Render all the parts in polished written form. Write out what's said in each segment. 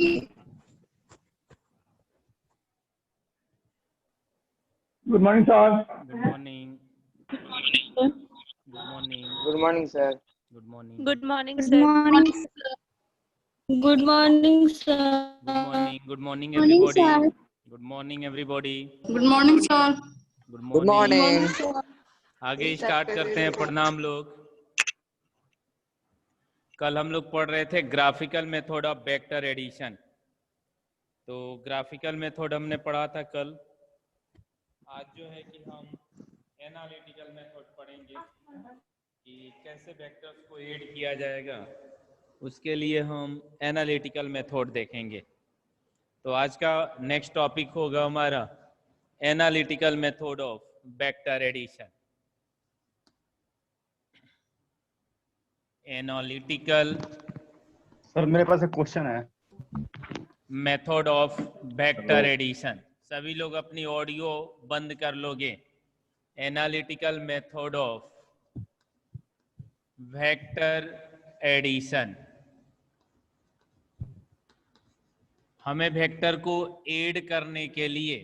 Good morning, sir. Good morning. Good morning. Good morning, sir. Good morning. Good morning, Good sir. morning, sir. Good morning, sir. Good morning. Good morning, Morning, everybody. sir. Good morning, everybody. Good morning, sir. Good Good morning. morning. आगे start करते हैं पढ़ना हम लोग। कल हम लोग पढ़ रहे थे graphical method of vector addition. तो ग्राफिकल मेथड हमने पढ़ा था कल। आज जो है कि हम एनालिटिकल मेथड पढ़ेंगे कि कैसे वेक्टर्स को ऐड किया जाएगा। उसके लिए हम एनालिटिकल मेथड देखेंगे। तो आज का नेक्स्ट टॉपिक होगा हमारा analytical method of vector addition. Analytical sir मेरे पास एक क्वेश्चन है। Method of vector addition. सभी लोग अपनी ऑडियो बंद कर लोगे। Analytical method of vector addition. हमें वेक्टर को ऐड करने के लिए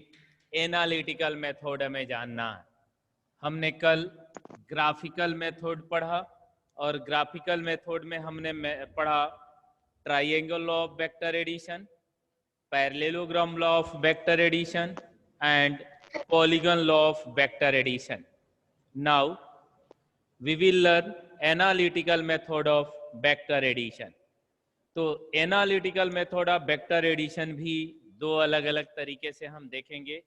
एनालिटिकल मेथड हमें जानना है। हमने कल ग्राफिकल मेथड पढ़ा और ग्राफिकल मेथड में हमने पढ़ा triangle law of vector addition, parallelogram law of vector addition and polygon law of vector addition. Now we will learn analytical method of vector addition. तो analytical method of vector addition भी दो अलग अलग तरीके से हम देखेंगे,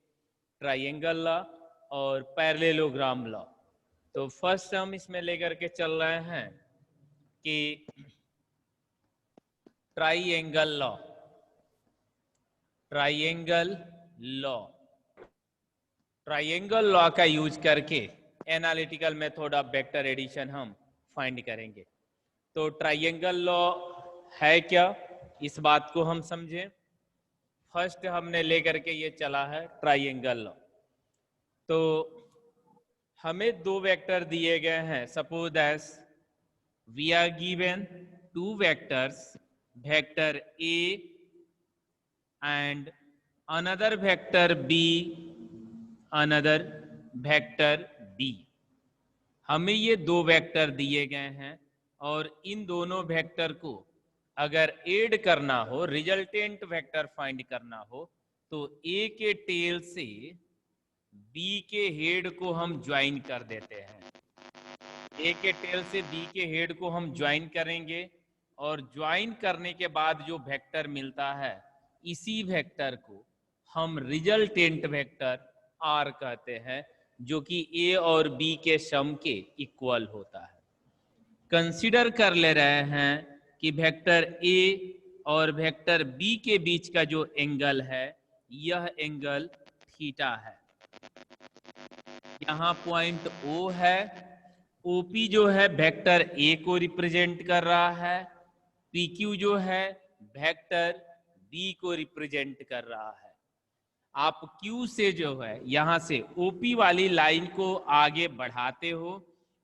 ट्राइंगल लॉ और पैरेललोग्राम लॉ। तो फर्स्ट हम इसमें लेकर के चल रहे हैं कि triangle law. Triangle law, triangle law का यूज करके analytical method of vector addition हम फाइंड करेंगे। तो ट्राइंगल लॉ है क्या, इस बात को हम समझें। फर्स्ट हमने लेकर के ये चला है ट्राइंगल लॉ। तो हमें दो वेक्टर दिए गए हैं। Suppose as we are given two vectors, vector A and another vector b, another vector b। हमें ये दो वेक्टर दिए गए हैं और इन दोनों वेक्टर को अगर ऐड करना हो, रिजल्टेंट वेक्टर फाइंड करना हो, तो ए के टेल से बी के हेड को हम ज्वाइन कर देते हैं। ए के टेल से बी के हेड को हम ज्वाइन करेंगे और ज्वाइन करने के बाद जो वेक्टर मिलता है, इसी वेक्टर को हम रिजल्टेंट वेक्टर आर कहते हैं, जो कि ए और बी के सम के इक्वल होता है। कंसीडर कर ले रहे हैं कि वेक्टर ए और वेक्टर बी के बीच का जो एंगल है, यह एंगल थीटा है। यहाँ पॉइंट ओ है। ओपी जो है वेक्टर ए को रिप्रेजेंट कर रहा है। पीक्यू जो है वेक्टर बी को रिप्रेजेंट कर रहा है। आप क्यू से जो है यहां से ओपी वाली लाइन को आगे बढ़ाते हो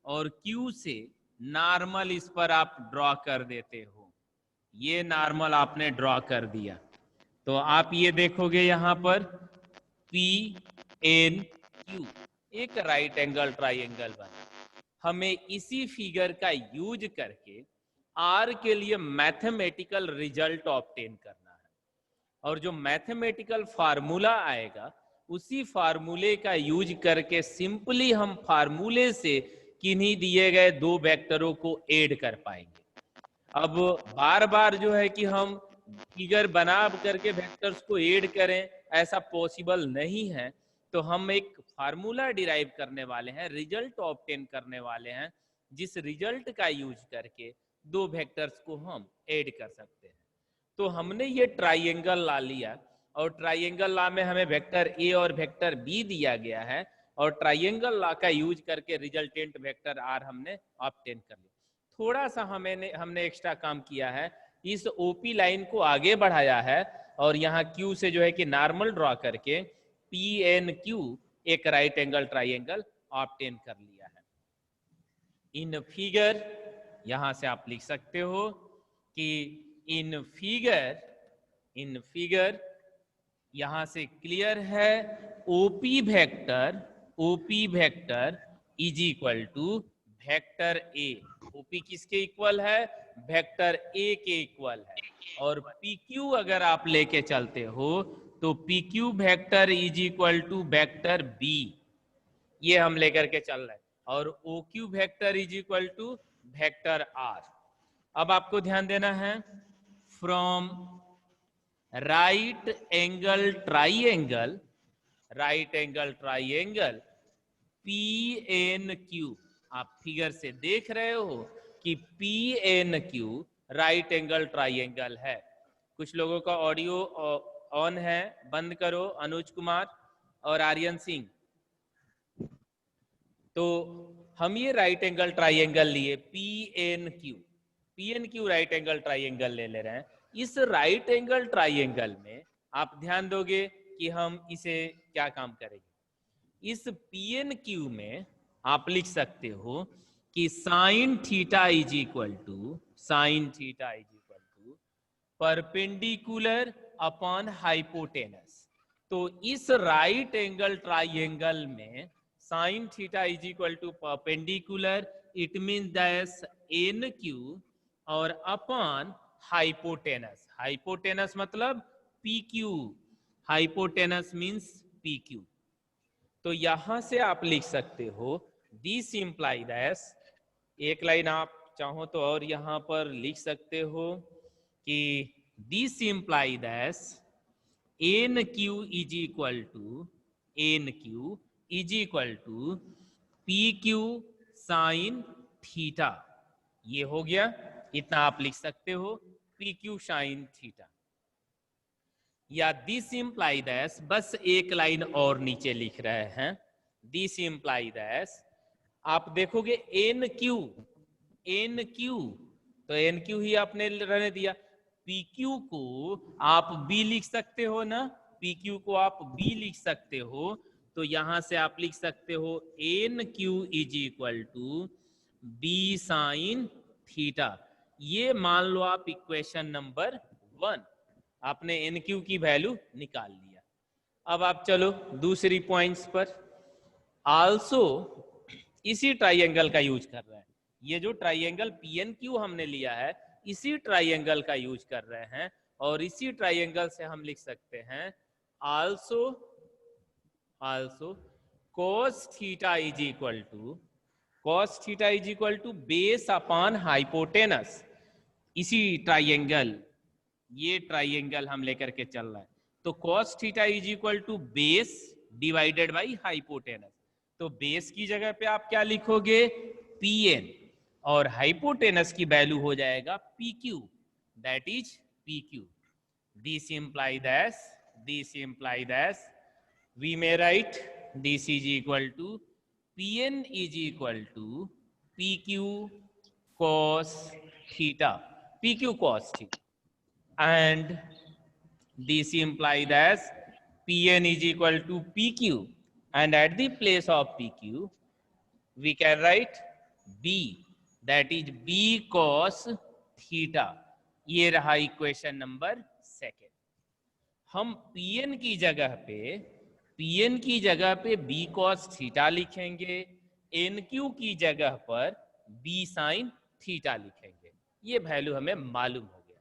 और क्यू से नॉर्मल इस पर आप ड्रॉ कर देते हो। ये नॉर्मल आपने ड्रॉ कर दिया तो आप ये देखोगे यहां पर पी एन क्यू एक राइट एंगल ट्राइंगल बना। हमें इसी फिगर का यूज करके आर के लिए मैथमेटिकल रिजल्ट ऑब्टेन करना है और जो मैथमेटिकल फार्मूला आएगा, उसी फार्मूले का यूज करके सिंपली हम फार्मूले से किन्हीं दिए गए दो वेक्टरों को ऐड कर पाएंगे। अब बार बार जो है कि हम फिगर बना करके वेक्टर्स को ऐड करें, ऐसा पॉसिबल नहीं है। तो हम एक फार्मूला डिराइव करने वाले हैं, रिजल्ट ऑब्टेन करने वाले हैं, जिस रिजल्ट का यूज करके दो वेक्टर्स को हम ऐड कर सकते हैं। तो हमने ये ट्राइंगल ला लिया और ट्राइंगल ला में हमें वेक्टर ए और वेक्टर बी दिया गया है और ट्राइंगल ला का यूज करके रिजल्टेंट वेक्टर आर हमने ऑब्टेन कर लिया। थोड़ा सा हमने एक्स्ट्रा काम किया है, इस ओपी लाइन को आगे बढ़ाया है और यहाँ क्यू से जो है कि नॉर्मल ड्रॉ करके पी एन क्यू एक राइट एंगल ट्राइंगल ऑब्टेन कर लिया है। इन फिगर यहां से आप लिख सकते हो कि इन इन फिगर यहां से क्लियर है, OP vector is equal to vector A. OP किसके इक्वल है? वेक्टर ए के इक्वल है। और पीक्यू अगर आप लेके चलते हो तो PQ vector is equal to vector B, ये हम लेकर के चल रहे हैं। और O Q vector is equal to vector R. अब आपको ध्यान देना है, from right angle triangle P N Q, आप फिगर से देख रहे हो कि P N Q right angle triangle है। कुछ लोगों का ऑडियो ऑन है, बंद करो, अनुज कुमार और आर्यन सिंह। तो हम ये राइट एंगल ट्राइएंगल लिए P N Q right angle triangle ले रहे हैं। इस राइट एंगल ट्राइएंगल में आप ध्यान दोगे कि हम इसे क्या काम करेंगे। इस पी एन क्यू में आप लिख सकते हो कि sine theta is equal to perpendicular upon hypotenuse. तो इस राइट एंगल ट्राइएंगल में sine theta is equal to perpendicular, it mean that N Q, और अपॉन हाइपोटेनस मतलब P Q, hypotenuse means P Q. तो यहां से आप लिख सकते हो दिस इम्प्लाई दैट, एक लाइन आप चाहो तो और यहां पर लिख सकते हो कि this imply that N Q is equal to P Q sine theta. ये हो गया, इतना आप लिख सकते हो, पी क्यू साइन थीटा। या दिस इम्प्लाई दैट, बस एक लाइन और नीचे लिख रहे हैं, दिस इम्प्लाई दैट, आप देखोगे एन क्यू, तो एन क्यू ही आपने रहने दिया। पी क्यू को आप बी लिख सकते हो ना, पी क्यू को आप बी लिख सकते हो। तो यहां से आप लिख सकते हो N Q is equal to B sine theta. ये मान लो आप इक्वेशन नंबर 1, आपने एन क्यू की वैल्यू निकाल लिया। अब आप चलो दूसरी पॉइंट्स पर। आल्सो इसी ट्राइएंगल का यूज कर रहे हैं, ये जो ट्राइएंगल PNQ हमने लिया है इसी ट्राइएंगल का यूज कर रहे हैं, और इसी ट्राइएंगल से हम लिख सकते हैं also cos theta is equal to base upon hypotenuse. इसी ट्राइएंगल, ये ट्राइएंगल हम लेकर के चल रहे हैं, तो cos theta is equal to base divided by hypotenuse. तो बेस की जगह पे आप क्या लिखोगे? Pn, और हाइपोटेनस की वैल्यू हो जाएगा PQ, that is PQ। This imply that we may write this is equal to Pn is equal to PQ cos theta, and this imply that Pn is equal to PQ, and at the place of PQ we can write B, that is B cos theta। ये रहा equation number 2। हम Pn की जगह पे B cos theta लिखेंगे, NQ की जगह पर B sin थीटा लिखेंगे। ये वैल्यू हमें मालूम हो गया।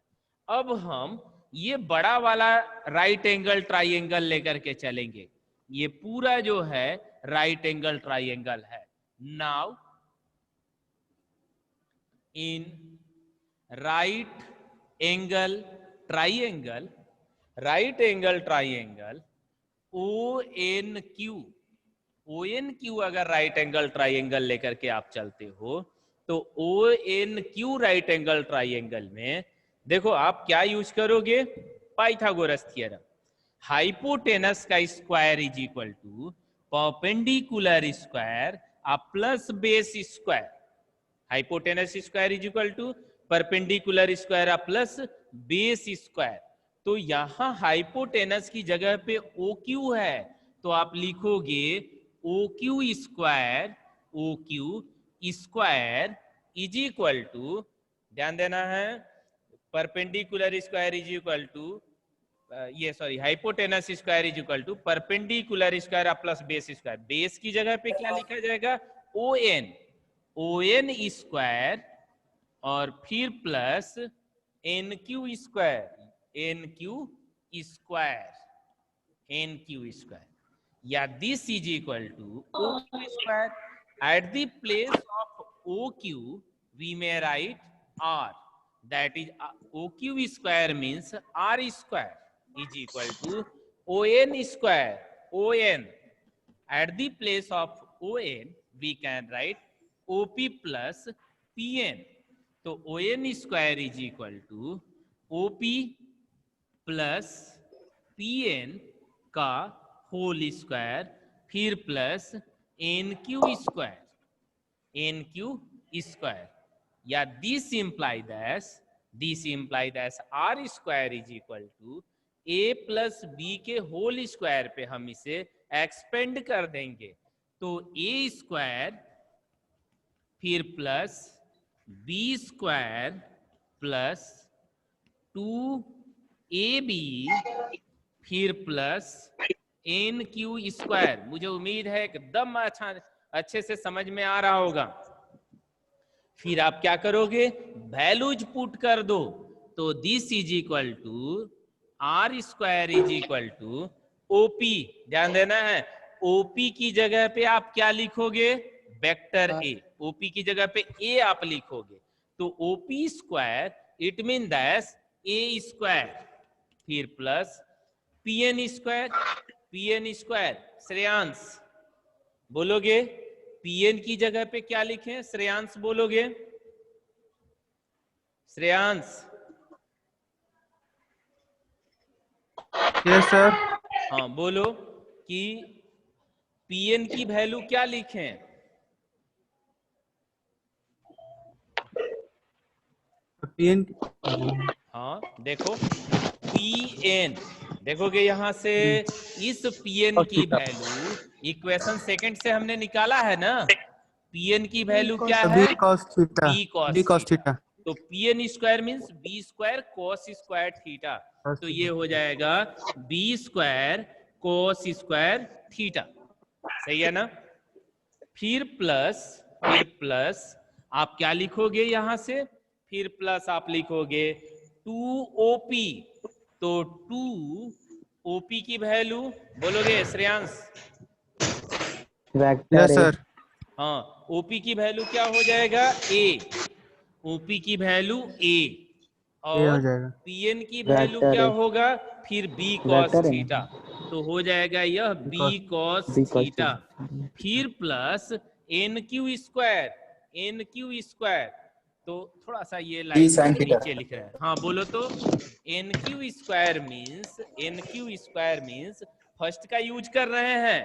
अब हम ये बड़ा वाला राइट एंगल ट्राइएंगल लेकर के चलेंगे। ये पूरा जो है राइट एंगल ट्राइएंगल है। Now in right angle triangle ONQ अगर राइट एंगल ट्राइएंगल लेकर के आप चलते हो तो ONQ राइट एंगल ट्राइएंगल में देखो आप क्या यूज करोगे? Pythagoras theorem. हाइपोटेनस का square is equal to perpendicular square plus base square. Hypotenuse square is equal to perpendicular square plus base square. तो यहां हाइपोटेनस की जगह पे OQ है, तो आप लिखोगे OQ square is equal to, ध्यान देना है, perpendicular square is equal to ये sorry hypotenuse square is equal to perpendicular square plus base square. Base की जगह पे क्या लिखा जाएगा? ओ एन स्क्वायर और फिर प्लस एन क्यू स्क्वायर या this is equal to O Q square. At the place of O Q we may write R, that is OQ square means R square is equal to ON square. ON at the place of ON we can write OP plus PN. तो ON square is equal to OP plus PN का whole square फिर plus NQ square या this implied as R square is equal to A plus B के whole square पे हम इसे expand कर देंगे तो A स्क्वायर फिर plus B square plus 2AB फिर प्लस NQ स्क्वायर। मुझे उम्मीद है एकदम अच्छे से समझ में आ रहा होगा। फिर आप क्या करोगे? वैल्यूज पुट कर दो तो this is equal to R square is equal to OP। ध्यान देना है, OP की जगह पे आप क्या लिखोगे? Vector A। OP की जगह पे A आप लिखोगे तो OP square it mean that A square फिर प्लस PN स्क्वायर। श्रेयांश बोलोगे PN की जगह पे क्या लिखें? श्रेयांश बोलोगे? श्रेयांश? Yes sir. हाँ बोलो कि PN की वैल्यू क्या लिखें? PN। हाँ देखो PN, देखोगे यहां से इस PN की वैल्यू इक्वेशन सेकंड से हमने निकाला है ना। PN की वैल्यू क्या है? B cos theta. तो PN square means B square cos square theta. तो ये हो जाएगा B square cos square theta. सही है ना? फिर प्लस आप क्या लिखोगे यहां से? फिर प्लस आप लिखोगे 2OP। तो 2OP की वैल्यू बोलोगे श्रेयांश? Yes sir. हाँ OP की वैल्यू क्या हो जाएगा? A। OP की वैल्यू A और PN की वैल्यू क्या होगा? फिर B cos थीटा। तो हो जाएगा यह B cos थीटा फिर प्लस NQ स्क्वायर। तो थोड़ा सा ये लाइन नीचे लिख रहा है। हाँ बोलो तो NQ स्क्वायर मीन्स फर्स्ट का यूज कर रहे हैं।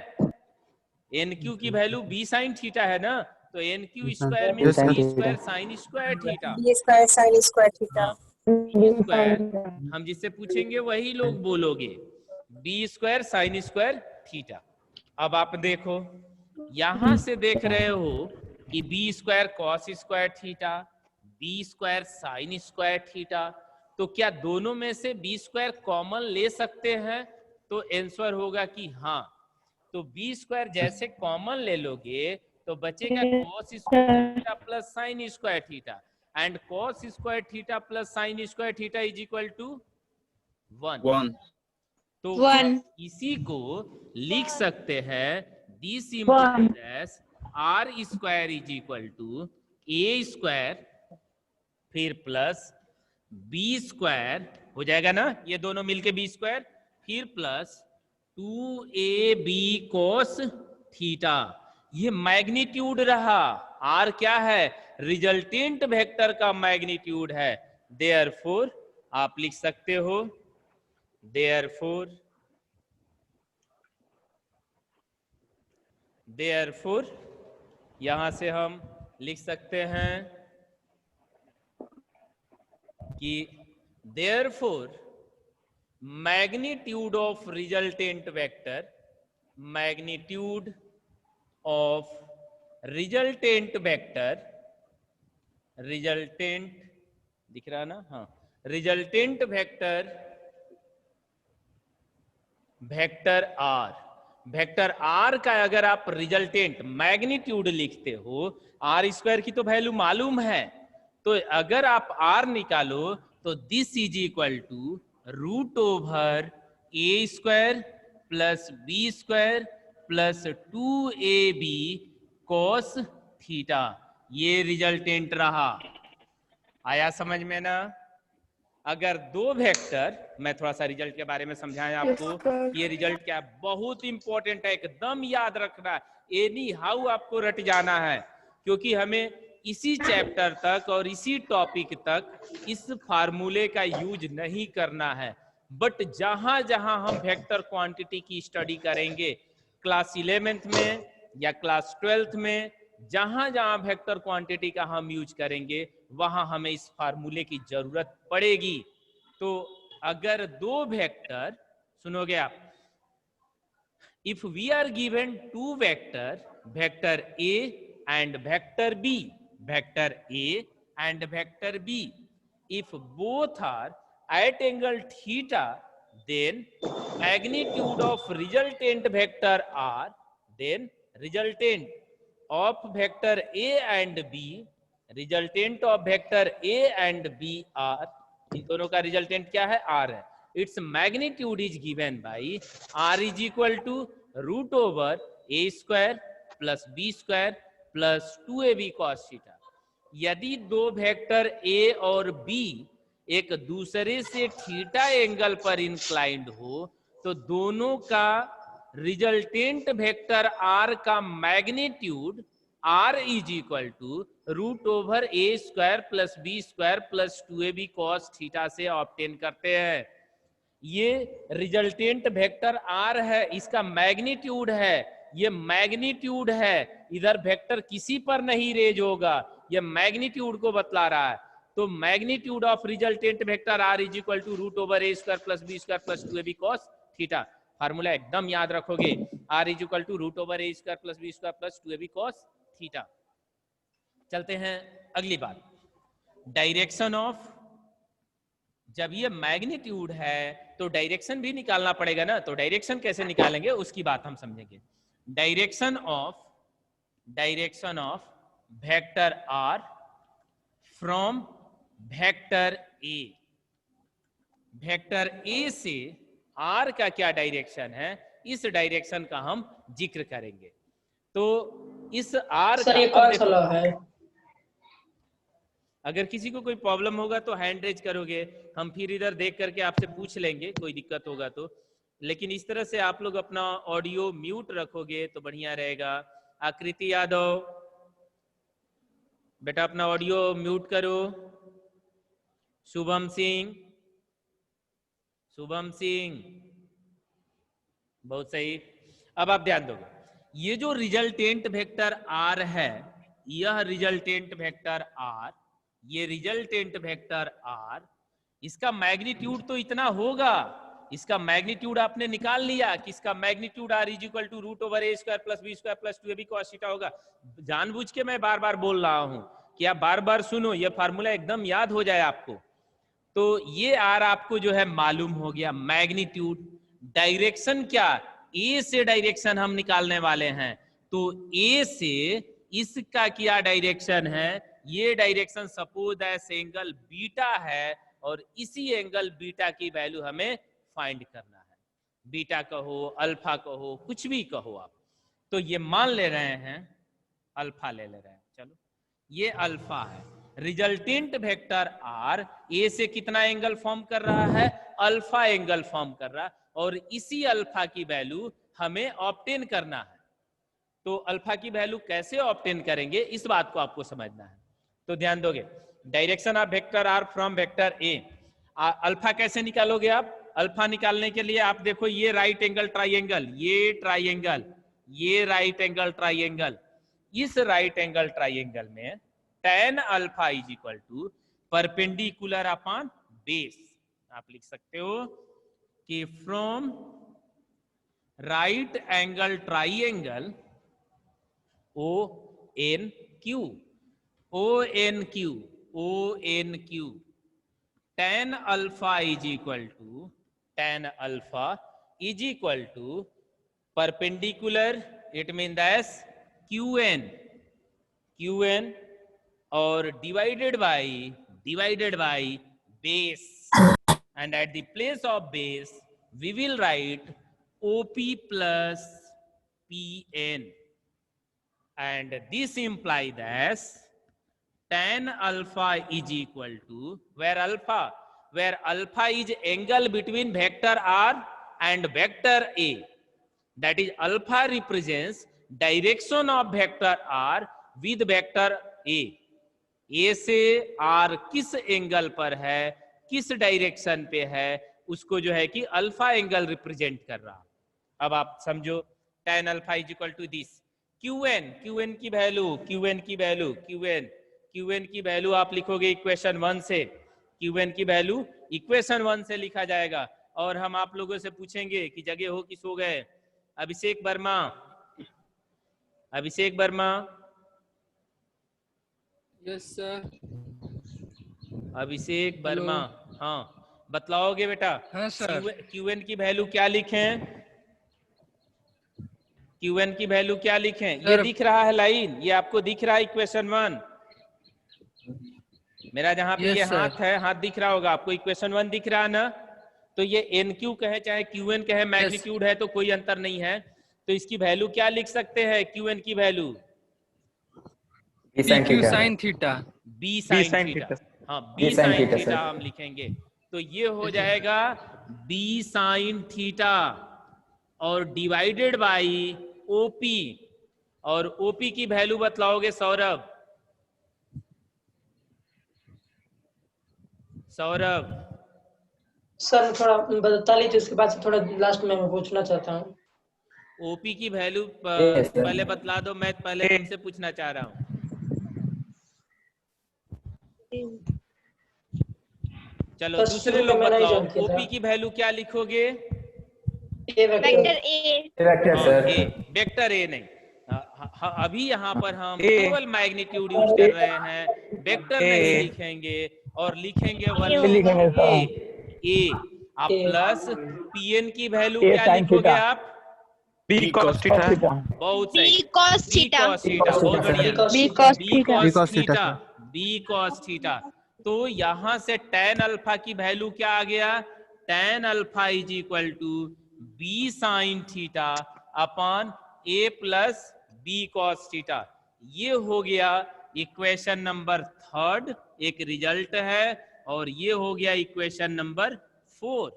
NQ की वैल्यू B sin थीटा है ना, तो NQ square means B square sin square theta. हाँ स्क्वायर हम जिससे पूछेंगे वही लोग बोलोगे B square sin square theta. अब आप देखो यहां से देख रहे हो कि B square cos square theta, B square sin square theta. तो क्या दोनों में से B स्क्वायर कॉमन ले सकते हैं? तो आंसर होगा कि हाँ। तो B स्क्वायर जैसे कॉमन ले लोगे तो बचेगा cos square theta plus sin square theta and cos square theta plus sin square theta is equal to 1। तो इसी को लिख सकते हैं this implies R square is equal to A square फिर प्लस B स्क्वायर हो जाएगा ना, ये दोनों मिलके B स्क्वायर फिर प्लस 2AB cos थीटा। ये मैग्नीट्यूड रहा। R क्या है? रिजल्टेंट वेक्टर का मैग्नीट्यूड है। देयरफॉर आप लिख सकते हो देयरफॉर यहां से हम लिख सकते हैं कि therefore magnitude of resultant vector resultant दिख रहा ना? हाँ resultant vector vector R. Vector R का अगर आप रिजल्टेंट मैग्नीट्यूड लिखते हो, आर स्क्वायर की तो वैल्यू मालूम है, तो अगर आप आर निकालो तो this is equal to root over A square plus B square plus 2ab cos theta. ये रिजल्टेंट रहा। आया समझ में ना? अगर दो वेक्टर, मैं थोड़ा सा रिजल्ट के बारे में समझाएं आपको। ये रिजल्ट क्या है, बहुत इंपॉर्टेंट है, एकदम याद रखना। एनी हाउ आपको रट जाना है, क्योंकि हमें इसी चैप्टर तक और इसी टॉपिक तक इस फार्मूले का यूज नहीं करना है। बट जहां जहां हम वेक्टर क्वांटिटी की स्टडी करेंगे, क्लास 11th में या क्लास 12th में, जहां जहां वेक्टर क्वांटिटी का हम यूज करेंगे, वहां हमें इस फार्मूले की जरूरत पड़ेगी। तो अगर दो वेक्टर, सुनोगे आप, if we are given two vector, vector A and vector B, vector A and vector B, if both are at angle theta, then magnitude of resultant vector r, then resultant of vector a and b, resultant of vector a and b are, इन दोनों का resultant क्या है, r है। Its magnitude is given by r is equal to root over A square plus B square plus 2ab cos theta. यदि दो vector A और B एक दूसरे से थीटा एंगल पर इंक्लाइंड हो, तो दोनों का रिजल्टेंट वेक्टर आर का magnitude R is equal to root over A square plus B square plus 2ab cos theta से ऑब्टेन करते हैं। ये रिजल्टेंट वेक्टर आर है, इसका मैग्नीट्यूड है, ये मैग्नीट्यूड है, इधर वेक्टर किसी पर नहीं रेज होगा, ये मैग्नीट्यूड को बतला रहा है। तो magnitude of resultant vector R is equal to root over A square plus B square plus 2ab cos theta. Formula एकदम याद रखोगे, R is equal to root over A square plus B square plus 2ab cos theta. चलते हैं अगली बात, direction of. जब ये magnitude है तो डायरेक्शन भी निकालना पड़ेगा ना, तो डायरेक्शन कैसे निकालेंगे उसकी बात हम समझेंगे। Direction of vector R from vector A. Vector A से आर का क्या डायरेक्शन है, इस डायरेक्शन का हम जिक्र करेंगे। तो इस आर का, एक और सलाह है, अगर किसी को कोई प्रॉब्लम होगा तो हैंड रेज करोगे, हम फिर इधर देख करके आपसे पूछ लेंगे, कोई दिक्कत होगा तो। लेकिन इस तरह से आप लोग अपना ऑडियो म्यूट रखोगे तो बढ़िया रहेगा। आकृति यादव, बेटा अपना ऑडियो म्यूट करो। शुभम सिंह, बहुत सही। अब आप ध्यान दोगे, ये जो रिजल्टेंट वेक्टर आर है, यह रिजल्टेंट वेक्टर आर, ये रिजल्टेंट वेक्टर आर, इसका मैग्नीट्यूड तो इतना होगा, इसका मैग्नीट्यूड आपने निकाल लिया कि इसका magnitude R is equal to root over A square plus B square plus 2ab cos theta होगा। जानबूझ के मैं बार बार बोल रहा हूं कि आप बार बार सुनो, ये फार्मूला एकदम याद हो जाए आपको। तो ये आर आपको जो है मालूम हो गया, मैग्नीट्यूड। डायरेक्शन क्या, ए से डायरेक्शन हम निकालने वाले हैं, तो ए से इसका क्या डायरेक्शन है, ये direction suppose as angle beta है, और इसी एंगल बीटा की वैल्यू हमें फाइंड करना है। बीटा कहो, अल्फा कहो, कुछ भी कहो आप। तो ये मान ले रहे हैं, अल्फा ले रहे हैं, चलो ये अल्फा है। रिजल्टेंट वेक्टर आर ए से कितना एंगल फॉर्म कर रहा है, अल्फा एंगल फॉर्म कर रहा है, और इसी अल्फा की वैल्यू हमें ऑब्टेन करना है। तो अल्फा की वैल्यू कैसे ऑब्टेन करेंगे, इस बात को आपको समझना है। तो ध्यान दोगे, direction of vector R from vector A. Alpha कैसे निकालोगे आप, अल्फा निकालने के लिए आप देखो, ये राइट एंगल ट्राइंगल, ये ट्राइंगल, ये राइट एंगल ट्राइंगल, इस राइट एंगल ट्राइंगल में tan alpha is equal to perpendicular upon base. आप लिख सकते हो कि from right angle triangle O N Q, O N Q, O N Q, tan alpha is equal to tan alpha is equal to perpendicular, it means as qn और divided by base, and at the place of base we will write OP plus PN, and this implies as tan alpha is equal to where alpha is angle between vector R and vector A, that is alpha represents direction of vector R with vector A से R किस angle पर है, किस direction पे है, उसको जो है कि अल्फा एंगल रिप्रेजेंट कर रहा। अब आप समझो tan alpha is equal to this qn की वैल्यू आप लिखोगे इक्वेशन 1 से, qn की वैल्यू इक्वेशन 1 से लिखा जाएगा। और हम आप लोगों से पूछेंगे कि जगह हो कि सो गए। अभिषेक वर्मा यस सर। अभिषेक वर्मा, हाँ बतलाओगे बेटा? हाँ सर। क्यूएन की वैल्यू क्या लिखें? क्यूएन की वैल्यू क्या लिखें? ये दिख रहा है लाइन, ये आपको दिख रहा है इक्वेशन 1, मेरा जहां पे ये हाथ है, हाथ दिख रहा होगा आपको, इक्वेशन 1 दिख रहा है ना? तो ये एन क्यू कहे चाहे क्यूएन कहे, मैग्नीट्यूड है तो कोई अंतर नहीं है। तो इसकी वैल्यू क्या लिख सकते हैं? क्यूएन की वैल्यू बी साइन थीटा, हाँ बी साइन थीटा हम लिखेंगे। तो ये हो जाएगा बी साइन थीटा और डिवाइडेड बाई ओपी, और ओपी की वैल्यू बतलाओगे सौरभ? सर थोड़ा बता लीजिए, उसके बाद से थोड़ा लास्ट में मैं पूछना चाहता हूँ। ओपी की वैल्यू पहले बतला दो, मैं पहले तुमसे पूछना चाह रहा हूँ। चलो दूसरे लोग बताओ, ओपी की वैल्यू क्या लिखोगे? वेक्टर ए नहीं, अभी यहाँ पर हम केवल मैग्नीट्यूड यूज कर रहे हैं, वेक्टर नहीं लिखेंगे, और लिखेंगे ए। आप प्लस पीएन की वैल्यू क्या लिखोगे आप? B cos theta. बहुत सही, बी कॉस थीटा, बहुत बढ़िया, बी कॉस थीटा। तो यहां से tan अल्फा की वैल्यू क्या आ गया? tan alpha is equal to B sine theta upon A plus B cos theta. ये हो गया इक्वेशन नंबर 3, एक रिजल्ट है, और ये हो गया इक्वेशन नंबर 4।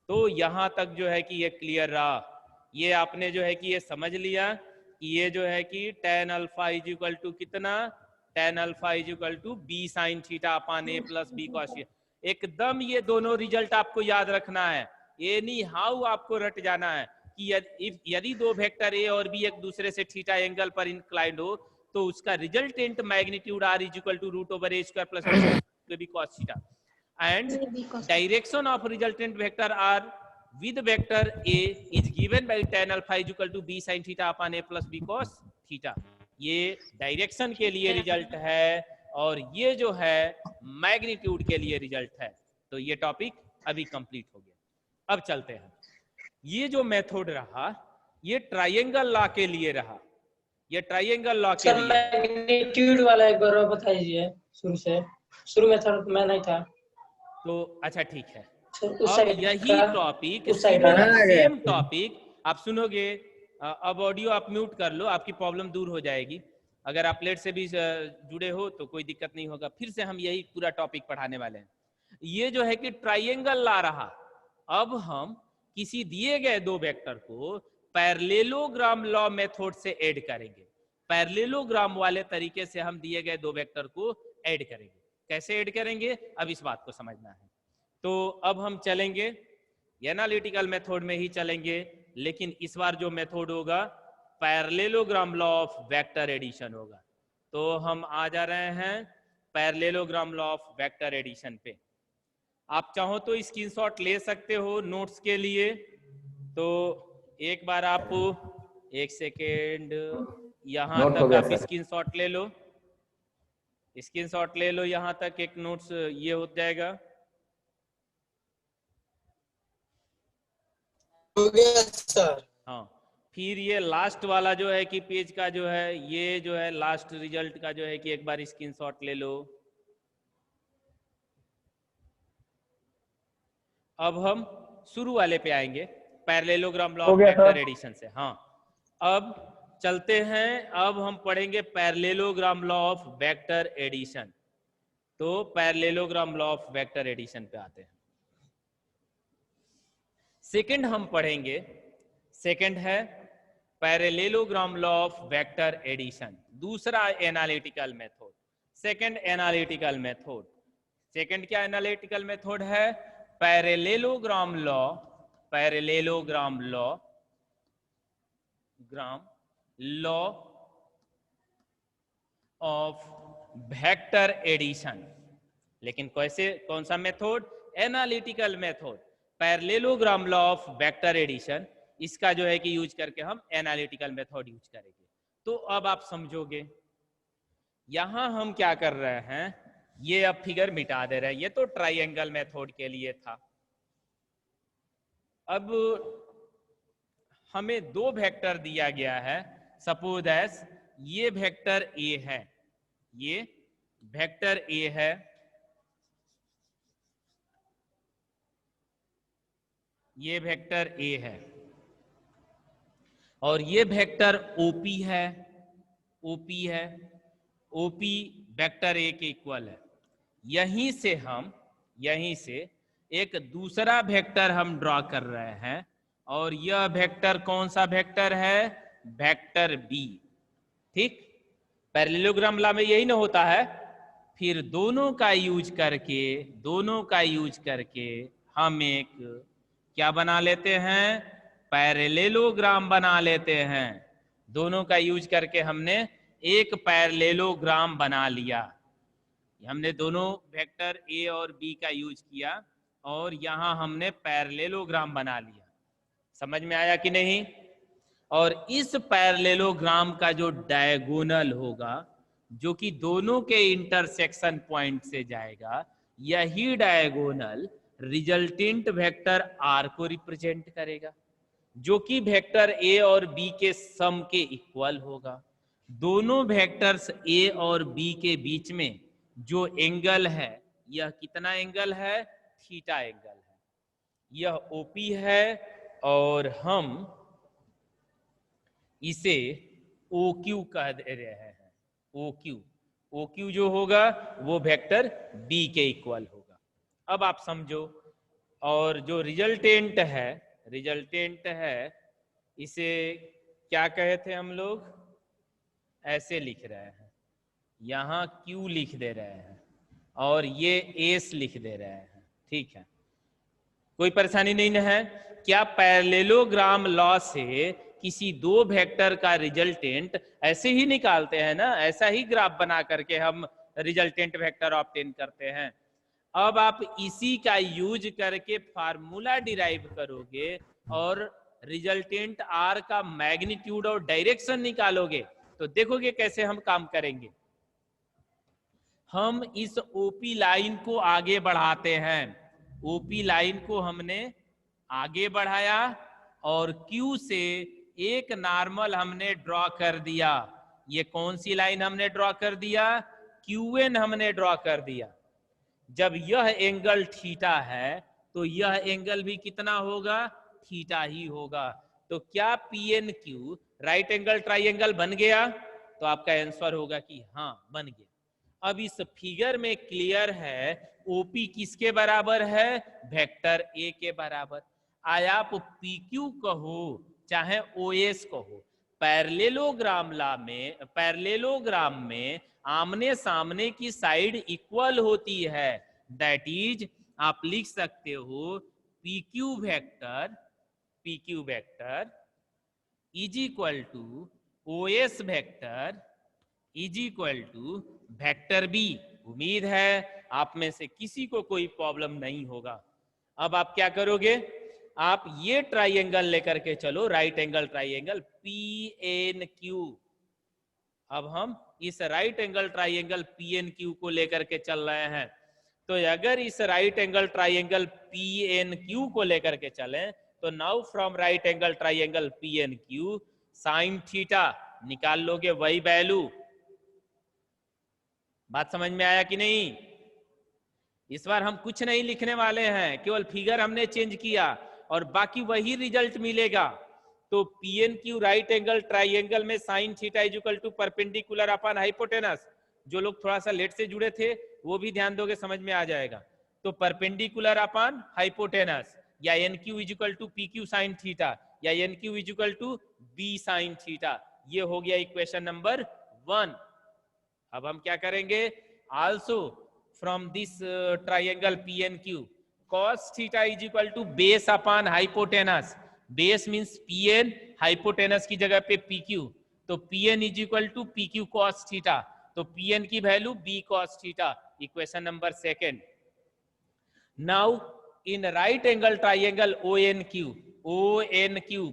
तो यहां तक जो है कि ये क्लियर रहा, ये आपने जो है कि ये समझ लिया कि ये जो है कि tan alpha is equal to कितना? tan alpha is equal to B sine theta upon A plus B cos theta. एकदम ये दोनों रिजल्ट आपको याद रखना है, एनी हाउ आपको रट जाना है कि यदि दो वेक्टर ए और बी एक दूसरे से थीटा एंगल पर इंक्लाइंड हो तो उसका resultant magnitude R is equal to root over A square plus B cos theta, and direction of resultant vector R with vector a is given by tan alpha is equal to b sin theta upon a plus b cos theta। ये direction के लिए result है और ये जो है magnitude के लिए रिजल्ट है। तो ये टॉपिक अभी कंप्लीट हो गया। अब चलते हैं, ये जो मेथड रहा ये ट्राइंगल लॉ के लिए रहा, ये ट्राइंगल लॉ के लिए। मैग्नीट्यूड वाला एक बार बताइए शुरू में था, मैं नहीं था तो अच्छा ठीक है, अब यही टॉपिक सेम टॉपिक आप सुनोगे। अब ऑडियो आप म्यूट कर लो, आपकी प्रॉब्लम दूर हो जाएगी। अगर आप लेट से भी जुड़े हो तो कोई दिक्कत नहीं होगा, फिर से हम यही पूरा टॉपिक पढ़ाने वाले हैं। ये जो है कि ट्राइंगल ला रहा, अब हम किसी दिए गए दो वेक्टर को पैरेललोग्राम लॉ मेथड से ऐड करेंगे। पैरेललोग्राम वाले तरीके से हम दिए गए दो वेक्टर को ऐड करेंगे। कैसे ऐड करेंगे अब इस बात को समझना है। तो अब हम चलेंगे एनालिटिकल मेथड में ही चलेंगे, लेकिन इस बार जो मेथड होगा parallelogram law of vector addition होगा। तो हम आ जा रहे हैं parallelogram law of vector addition पे। आप चाहो तो स्क्रीनशॉट ले सकते हो नोट्स के लिए। तो एक बार आप एक सेकेंड यहां तक आप स्क्रीनशॉट ले लो, स्क्रीनशॉट ले लो, यहां तक एक नोट्स ये हो जाएगा। हो गया सर। हाँ, फिर ये लास्ट वाला जो है कि पेज का जो है, ये जो है लास्ट रिजल्ट का जो है कि एक बार स्क्रीनशॉट ले लो। अब हम शुरू वाले पे आएंगे, parallelogram law of vector addition से। हाँ, अब चलते हैं, अब हम पढ़ेंगे parallelogram law of vector addition. तो parallelogram law of vector addition पे आते हैं। सेकंड हम पढ़ेंगे, सेकंड है parallelogram law of vector addition, दूसरा analytical method, second analytical method. Second क्या एनालिटिकल मेथड है? Parallelogram law, parallelogram law, law of vector addition. लेकिन कैसे, कौन सा method? Analytical method. Parallelogram law of vector addition, इसका जो है कि यूज करके हम एनालिटिकल मेथड यूज करेंगे। तो अब आप समझोगे, यहां हम क्या कर रहे हैं, ये अब फिगर मिटा दे रहे हैं, ये तो ट्राइंगल मेथड के लिए था। अब हमें दो वेक्टर दिया गया है, सपोज एज ये वेक्टर ए है, ये वेक्टर ए है, ये वेक्टर ए है, और ये वेक्टर ओपी है, ओपी है, ओपी वेक्टर ए के इक्वल है। यहीं से हम, यहीं से एक दूसरा वेक्टर हम ड्रॉ कर रहे हैं, और यह वेक्टर कौन सा वेक्टर है? Vector B. ठीक, पैरेललोग्राम लॉ में यही ना होता है। फिर दोनों का यूज करके, दोनों का यूज करके हम एक क्या बना लेते हैं? पैरेललोग्राम बना लेते हैं। दोनों का यूज करके हमने एक पैरेललोग्राम बना लिया। हमने दोनों वेक्टर ए और बी का यूज किया और यहां हमने पैरेललोग्राम बना लिया। समझ में आया कि नहीं? और इस पैरेललोग्राम का जो डायगोनल होगा, जो कि दोनों के इंटरसेक्शन पॉइंट से जाएगा, यही डायगोनल रिजल्टेंट वेक्टर आर को रिप्रेजेंट करेगा, जो कि वेक्टर ए और बी के सम के इक्वल होगा। दोनों वेक्टर्स ए और बी के बीच में जो एंगल है, यह कितना एंगल है? थीटा एंगल है। यह ओपी है और हम इसे OQ कह दे रहे हैं। OQ, OQ जो होगा वो वेक्टर बी के इक्वल होगा। अब आप समझो, और जो रिजल्टेंट है, रिजल्टेंट है, इसे क्या कहे थे हम लोग? ऐसे लिख रहे हैं, यहां Q लिख दे रहे हैं और ये S लिख दे रहे हैं। ठीक है, कोई परेशानी नहीं है? क्या पैरेललोग्राम लॉ से किसी दो वेक्टर का रिजल्टेंट ऐसे ही निकालते हैं ना? ऐसा ही ग्राफ बना करके हम रिजल्टेंट वेक्टर ऑब्टेन करते हैं। अब आप इसी का यूज करके फार्मूला डिराइव करोगे और रिजल्टेंट आर का मैग्नीट्यूड और डायरेक्शन निकालोगे। तो देखोगे कैसे हम काम करेंगे। हम इस ओपी लाइन को आगे बढ़ाते हैं, ओपी लाइन को हमने आगे बढ़ाया और क्यू से एक नॉर्मल हमने ड्रॉ कर दिया। ये कौन सी लाइन हमने ड्रॉ कर दिया? क्यूएन हमने ड्रॉ कर दिया। जब यह एंगल थीटा है तो यह एंगल भी कितना होगा? थीटा ही होगा। तो क्या PN Q right angle triangle बन गया? तो आपका आंसर होगा कि हाँ, बन गया। अब इस फिगर में क्लियर है ओपी किसके बराबर है? वेक्टर ए के बराबर। आया आप पीक्यू कहो चाहे ओएस कहो, पैरेललोग्राम लॉ में, पैरेललोग्राम में आमने सामने की साइड इक्वल होती है। दैट इज आप लिख सकते हो PQ vector, PQ vector is equal to OS vector is equal to vector B. उम्मीद है आप में से किसी को कोई प्रॉब्लम नहीं होगा। अब आप क्या करोगे? आप ये ट्राइंगल लेकर के चलो, राइट एंगल ट्राइंगल PNQ। अब हम इस राइट एंगल ट्राइंगल PNQ को लेकर के चल रहे हैं। तो अगर इस राइट एंगल ट्राइंगल PNQ को लेकर के चलें तो now from right angle triangle P N Q sine theta निकाल लोगे वही वैल्यू। बात समझ में आया कि नहीं? इस बार हम कुछ नहीं लिखने वाले हैं, केवल फिगर हमने चेंज किया और बाकी वही रिजल्ट मिलेगा। तो P N Q right angle triangle में sine theta is equal to perpendicular upon hypotenuse. जो लोग थोड़ा सा लेट से जुड़े थे वो भी ध्यान दोगे, समझ में आ जाएगा। तो परपेंडिकुलर अपॉन हाइपोटेनस या N Q is equal to P Q sine theta या N Q is equal to B sine theta. ये हो गया इक्वेशन नंबर 1। अब हम क्या करेंगे, also from this triangle P N Q cos theta is equal to base upon hypotenuse. Base means P N, hypotenuse की जगह पे पी क्यू, तो P N is equal to P Q cos theta. तो P N की value B cos theta, equation number 2। Now in right angle triangle O N Q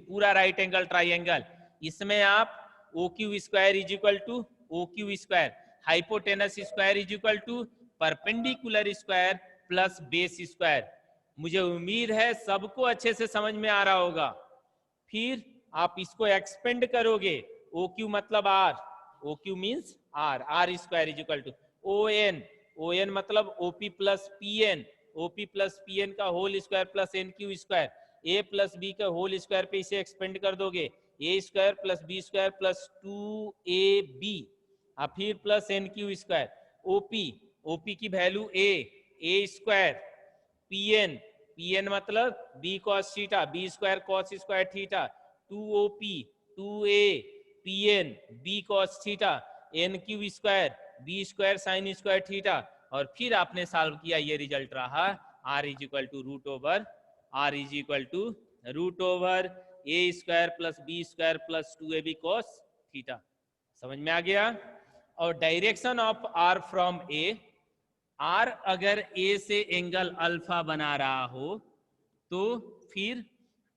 पूरा right angle triangle, इसमें आप O Q square is equal to O Q square, hypotenuse square is equal to perpendicular square plus base square. मुझे उम्मीद है सबको अच्छे से समझ में आ रहा होगा। फिर आप इसको एक्सपेंड करोगे, ओ क्यू मतलब R, O Q means R, R square is equal to O N मतलब OP plus P N, OP plus P N का whole square plus N Q square, A plus B का whole square पे इसे expand कर दोगे, A square plus B square plus 2ab, फिर plus N Q square, OP की value A square, P N मतलब B cos theta, B square cos square theta, 2op 2a P N B cos theta, N Q square B square sine square theta, और फिर आपने solve किया, ये result रहा r is equal to root over A square plus B square plus 2ab cos theta. समझ में आ गया? और direction of r from a, r अगर a से एंगल अल्फा बना रहा हो तो फिर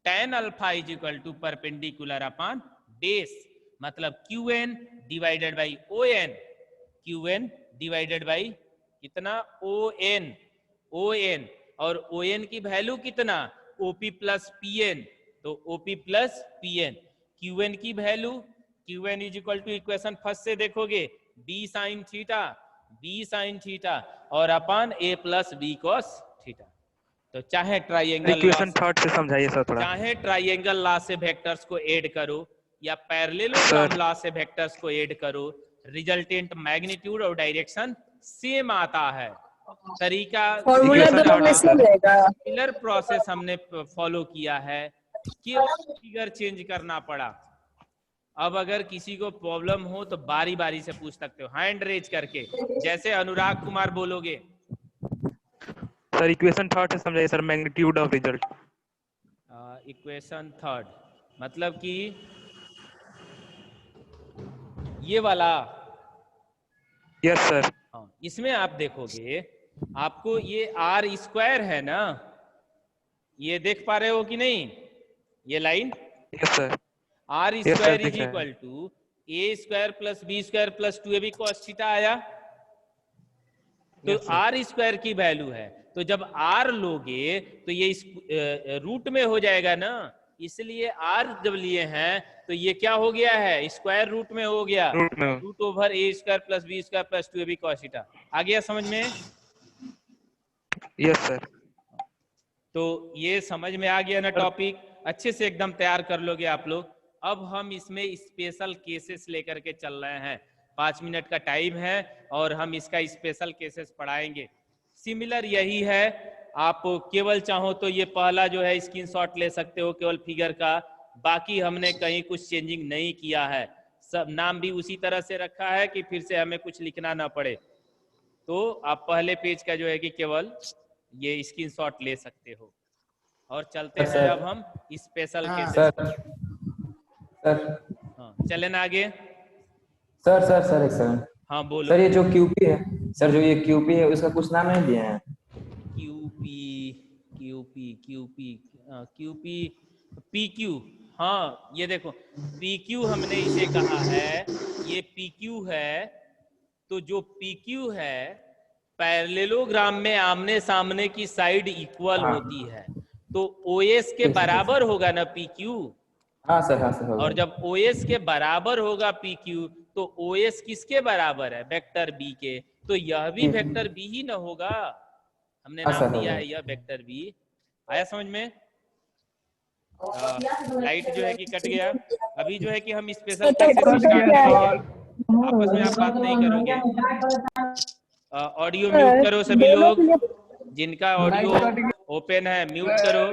tan alpha is equal to perpendicular upon base, मतलब qn divided by on, qn divided by कितना on, और on की वैल्यू कितना op प्लस pn, तो op प्लस pn, qn की value qn is equal to equation first से देखोगे b sine theta और upon a plus b cos theta. तो चाहे ट्राइंगल इक्वेशन थर्ड से समझाइए सर थोड़ा। चाहे ट्राइंगल लॉ से वेक्टर्स को ऐड करो या पैरेललोग्राम लॉ से वेक्टर्स को ऐड करो, रिजल्टेंट मैग्नीट्यूड और डायरेक्शन सेम आता है। तरीका सिमिलर प्रोसेस हमने फॉलो किया है, केवल फिगर चेंज करना पड़ा। अब अगर किसी को प्रॉब्लम हो तो बारी बारी से पूछ सकते हो, हैंड रेज करके, जैसे अनुराग कुमार बोलोगे। सर इक्वेशन थर्ड से समझाइए sir, magnitude of result. Equation third मतलब कि ये वाला। Yes sir. हाँ, इसमें आप देखोगे आपको ये आर स्क्वायर है ना, ये देख पा रहे हो कि नहीं, ये line? Yes sir. R square is equal to A square plus B square plus 2ab cos theta आया। तो आर स्क्वायर की वैल्यू है, तो जब आर लोगे तो ये इस रूट में हो जाएगा ना, इसलिए आर जब लिए हैं तो ये क्या हो गया है, स्क्वायर रूट में हो गया, रूट ओवर ए square plus B square plus 2ab cos theta. आ गया समझ में? Yes sir. तो ये समझ में आ गया ना टॉपिक, अच्छे से एकदम तैयार कर लोगे आप लोग। अब हम इसमें स्पेशल केसेस लेकर के चल रहे हैं, 5 मिनट का टाइम है और हम इसका स्पेशल केसेस पढ़ाएंगे। सिमिलर यही है, आप केवल चाहो तो ये पहला जो है स्क्रीनशॉट ले सकते हो केवल फिगर का, बाकी हमने कहीं कुछ चेंजिंग नहीं किया है, सब नाम भी उसी तरह से रखा है कि फिर से हमें कुछ लिखना ना पड़े। तो आप पहले पेज का जो है कि केवल ये स्क्रीनशॉट ले सकते हो। और चलते हैं अब हम स्पेशल केसेस। हाँ चले ना आगे। सर एक सेकंड। हाँ बोलो सर, ये जो क्यूपी है सर, जो ये क्यूपी है उसका कुछ नाम नहीं दिए हैं। QP PQ. हाँ ये देखो पीक्यू हमने इसे कहा है, ये पीक्यू है। तो जो पीक्यू है पैरेललोग्राम में आमने सामने की साइड इक्वल होती है, तो OS के बराबर होगा ना PQ। हाँ सर, हाँ सर, होगा। और जब OS के बराबर होगा PQ तो OS किसके बराबर है? वेक्टर B के। तो यह भी वेक्टर B ही ना होगा, हमने हाँ, नाम सर, दिया होगा। है यह वेक्टर B। आया समझ में? लाइट जो है कि कट गया। अभी जो है कि हम स्पेशल क्लासेस स्टार्ट करेंगे, आपस में आप बात नहीं करोगे। ऑडियो म्यूट करो सभी लोग, जिनका ऑडियो ओपन है म्यूट करो।